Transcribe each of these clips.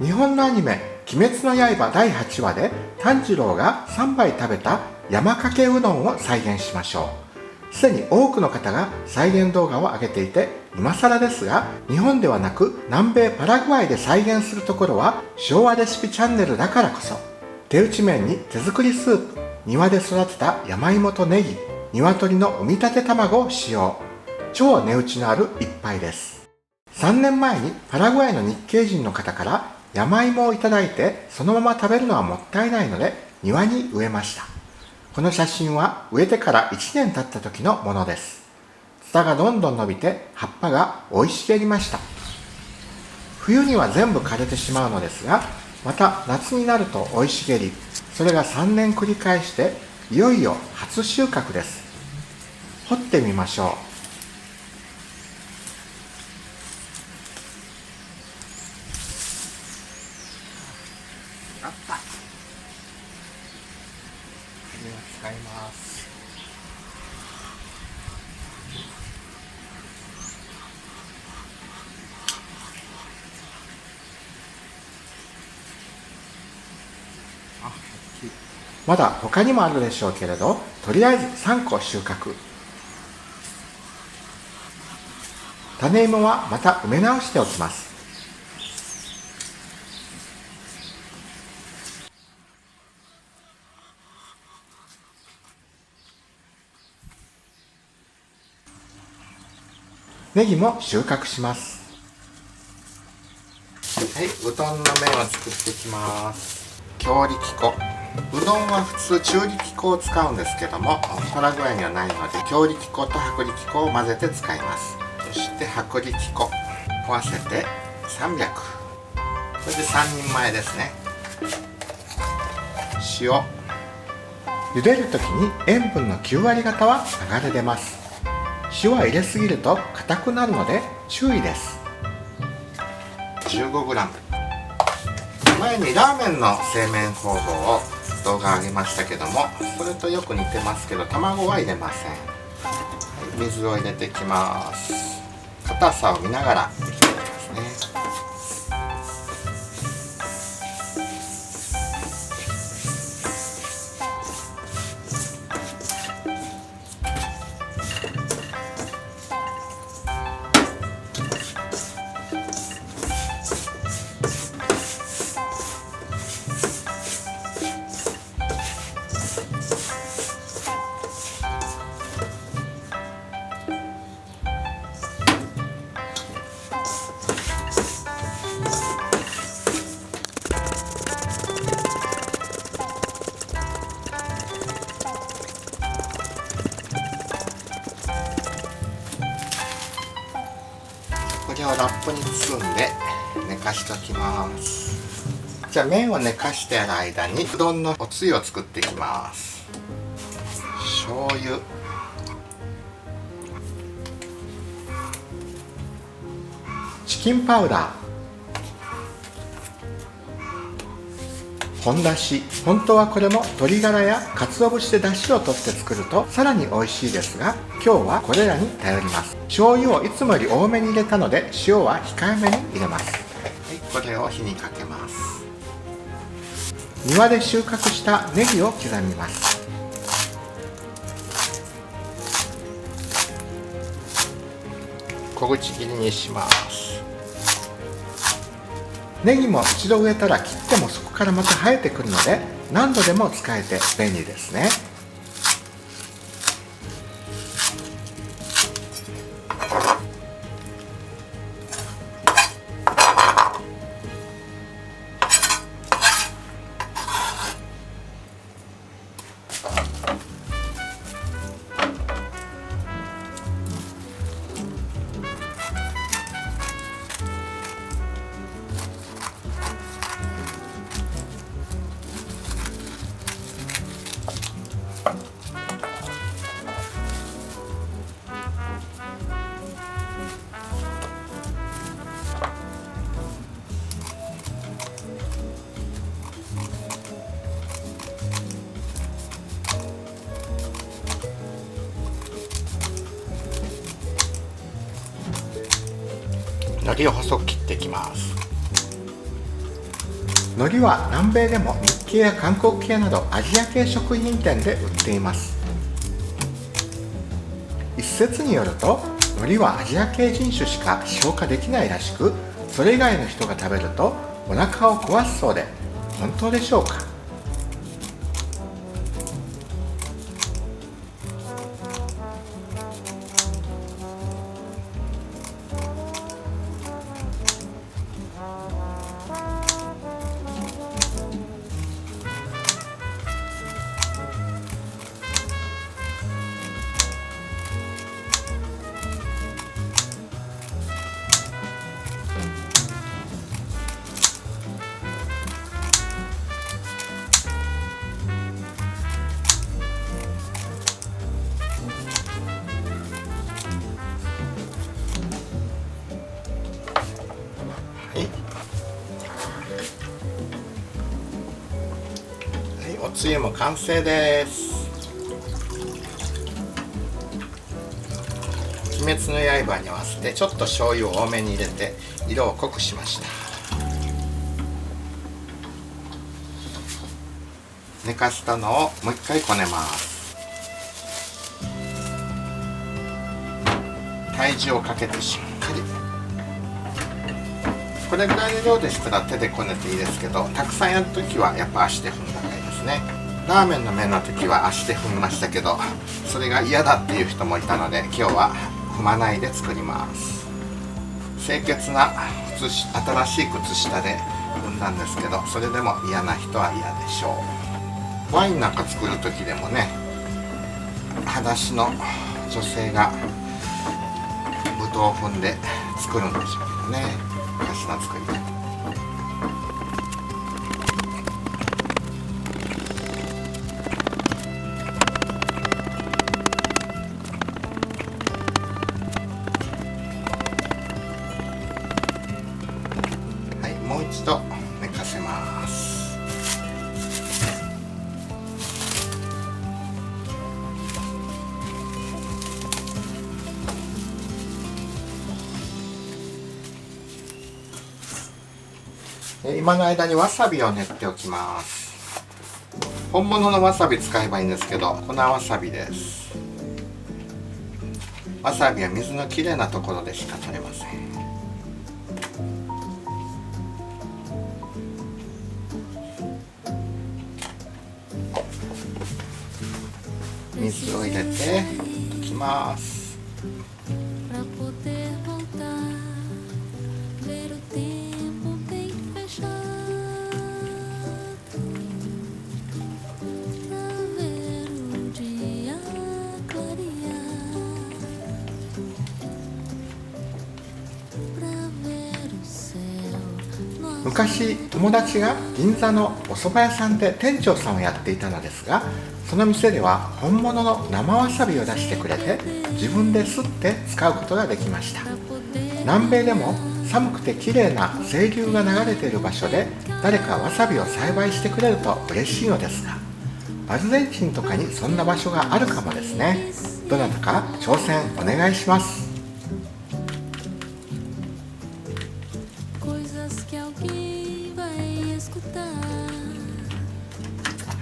日本のアニメ「鬼滅の刃」第8話で炭治郎が3杯食べた山かけうどんを再現しましょう。すでに多くの方が再現動画を上げていて、今更ですが、日本ではなく南米パラグアイで再現するところは昭和レシピチャンネルだからこそ。手打ち麺に手作りスープ、庭で育てた山芋とネギ、鶏の産みたて卵を使用。超値打ちのある一杯です。3年前にパラグアイの日系人の方から山芋をいただいて、そのまま食べるのはもったいないので庭に植えました。この写真は植えてから1年経った時のものです。ツタがどんどん伸びて葉っぱが生い茂りました。冬には全部枯れてしまうのですが、また夏になると生い茂り、それが3年繰り返して、いよいよ初収穫です。掘ってみましょう。あった。これを使います。まだ他にもあるでしょうけれど、とりあえず3個収穫。種芋はまた埋め直しておきます。ネギも収穫します。はい、うどんの麺を作っていきます。強力粉。うどんは普通中力粉を使うんですけども、パラグアイにはないので強力粉と薄力粉を混ぜて使います。そして薄力粉合わせて300。これで3人前ですね。塩。茹でるときに塩分の9割方は流れ出ます。塩は入れすぎると硬くなるので注意です。 15g。 前にラーメンの製麺方法を動画上げましたけども、それとよく似てますけど卵は入れません。水を入れていきます。硬さを見ながら入れていきますね。これをラップに包んで寝かしておきます。じゃあ麺を寝かしてある間にうどんのおつゆを作っていきます。醤油、チキンパウダー、本だし。本当はこれも鶏ガラや鰹節でだしを取って作るとさらに美味しいですが、今日はこれらに頼ります。醤油をいつもより多めに入れたので塩は控えめに入れます。はい、これを火にかけます。庭で収穫したネギを刻みます。小口切りにします。ネギも一度植えたら切ってもそこからまた生えてくるので、何度でも使えて便利ですね。海苔を細く切っていきます。海苔は南米でも日系や韓国系などアジア系食品店で売っています。一説によると海苔はアジア系人種しか消化できないらしく、それ以外の人が食べるとお腹を壊すそうで、本当でしょうか？おつゆも完成です。鬼滅の刃に合わせてちょっと醤油を多めに入れて色を濃くしました。寝かしたのをもう一回こねます。体重をかけてしっかり、これぐらいの量でしたら手でこねていいですけど、たくさんやるときはやっぱ足で踏んだ方がいいですね。ラーメンの麺の時は足で踏みましたけど、それが嫌だっていう人もいたので今日は踏まないで作ります。清潔な新しい靴下で踏んだんですけど、それでも嫌な人は嫌でしょう。ワインなんか作る時でもね、裸足の女性がぶどうを踏んで作るんでしょうけどね、昔の作り方。もう一度寝かせます。今の間にわさびを練っておきます。本物のわさび使えばいいんですけど、粉わさびです。わさびは水のきれいなところでしか取れません。水を入れて溶きます。昔友達が銀座のお蕎麦屋さんで店長さんをやっていたのですが、その店では本物の生わさびを出してくれて、自分ですって使うことができました。南米でも寒くて綺麗な清流が流れている場所で誰かわさびを栽培してくれると嬉しいのですが、アルゼンチンとかにそんな場所があるかもですね。どなたか挑戦お願いします。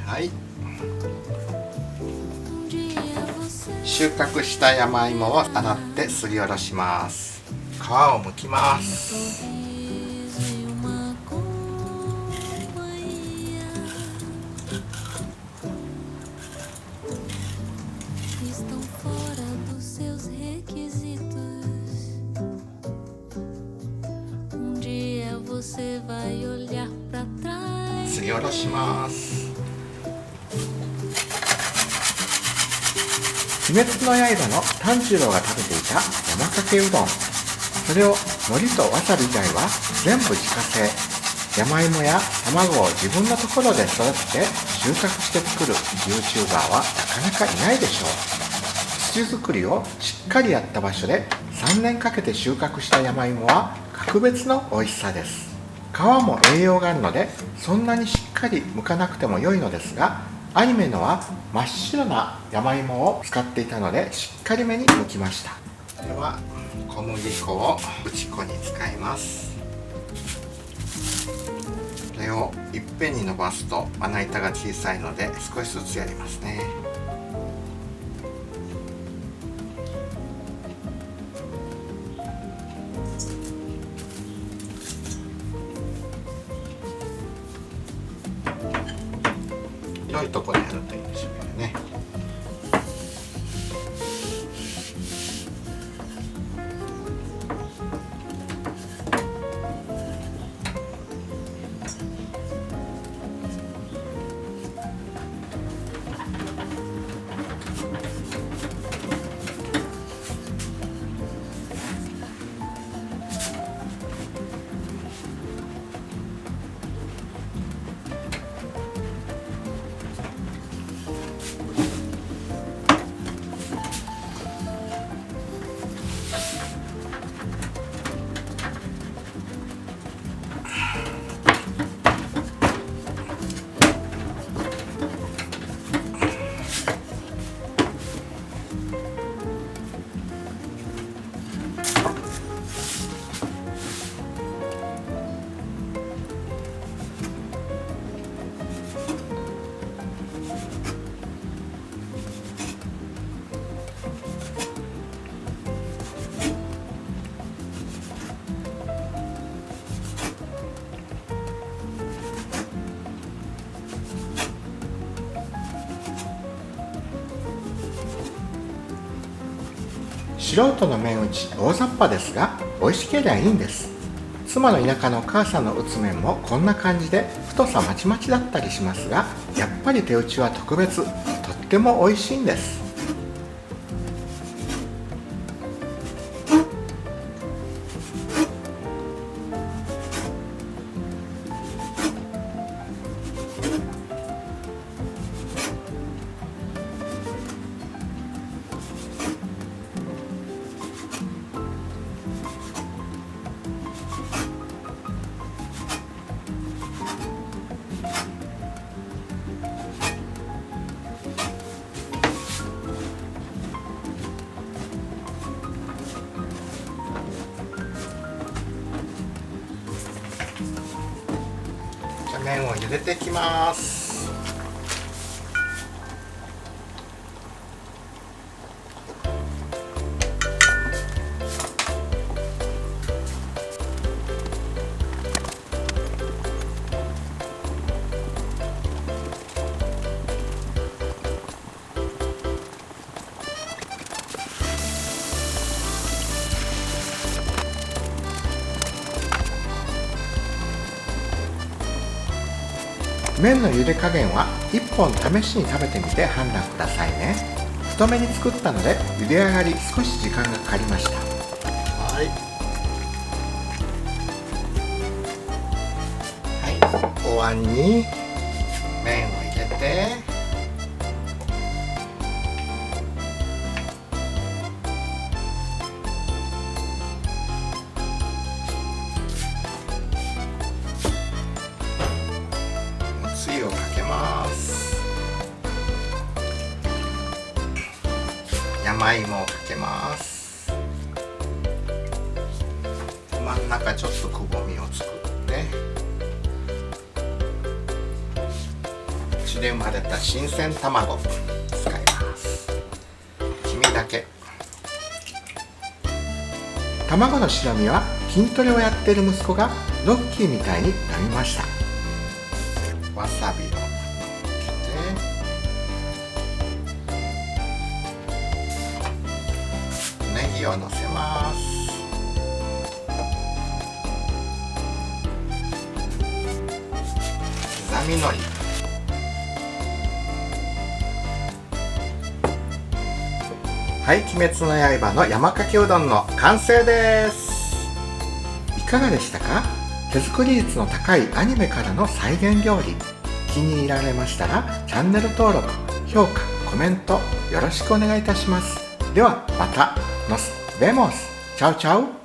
はい、収穫した山芋を洗ってすりおろします。皮を剥きます。すりおろします。鬼滅の刃の炭治郎が食べていた山かけうどん、それを海苔とわさび以外は全部自家製。山芋や卵を自分のところで育てて収穫して作る YouTuber はなかなかいないでしょう。土作りをしっかりやった場所で3年かけて収穫した山芋は格別の美味しさです。皮も栄養があるのでそんなにしっかり剥かなくても良いのですが、アニメのは真っ白な山芋を使っていたのでしっかりめに剥きました。では小麦粉を打ち粉に使います。これををいっぺんに伸ばすとまな板が小さいので少しずつやりますね。広いところにやるといいでしょうけどね。素人の麺打ち大雑把ですが美味しけりゃいいんです。妻の田舎のお母さんの打つ麺もこんな感じで太さまちまちだったりしますが、やっぱり手打ちは特別、とっても美味しいんです。麺を茹でていきます。麺の茹で加減は1本試しに食べてみて判断くださいね。太めに作ったので茹で上がり少し時間がかかりました。お椀に麺を入れてつゆをかけます。山芋をかけます。真ん中ちょっとくぼみを作ってうちで生まれた新鮮卵使います。黄身だけ。卵の白身は筋トレをやっている息子がロッキーみたいに飲みました。わさびをかけてネギをのせます。刻みのり、はい、鬼滅の刃の山かけうどんの完成です。いかがでしたか？手作り率の高いアニメからの再現料理、気に入られましたらチャンネル登録、評価、コメントよろしくお願いいたします。ではまた。Nos vemos. Chao, chao.